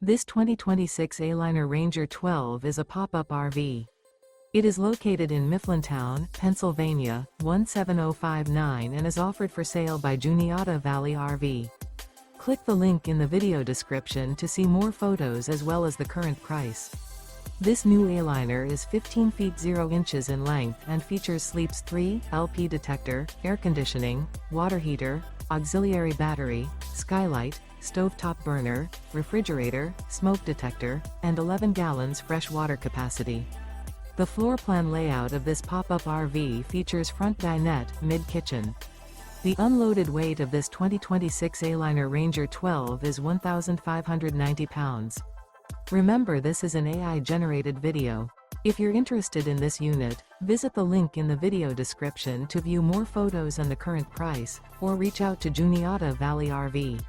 This 2026 Aliner Ranger 12 is a pop-up RV. It is located in Mifflintown, Pennsylvania, 17059 and is offered for sale by Juniata Valley RV. Click the link in the video description to see more photos as well as the current price. This new Aliner is 15 feet 0 inches in length and features Sleeps 3, LP detector, air conditioning, water heater, auxiliary battery, skylight, stovetop burner, refrigerator, smoke detector, and 11 gallons fresh water capacity. The floor plan layout of this pop-up RV features front dinette, mid-kitchen. The unloaded weight of this 2026 Aliner Ranger 12 is 1,590 pounds. Remember, this is an AI-generated video. If you're interested in this unit, visit the link in the video description to view more photos and the current price, or reach out to Juniata Valley RV.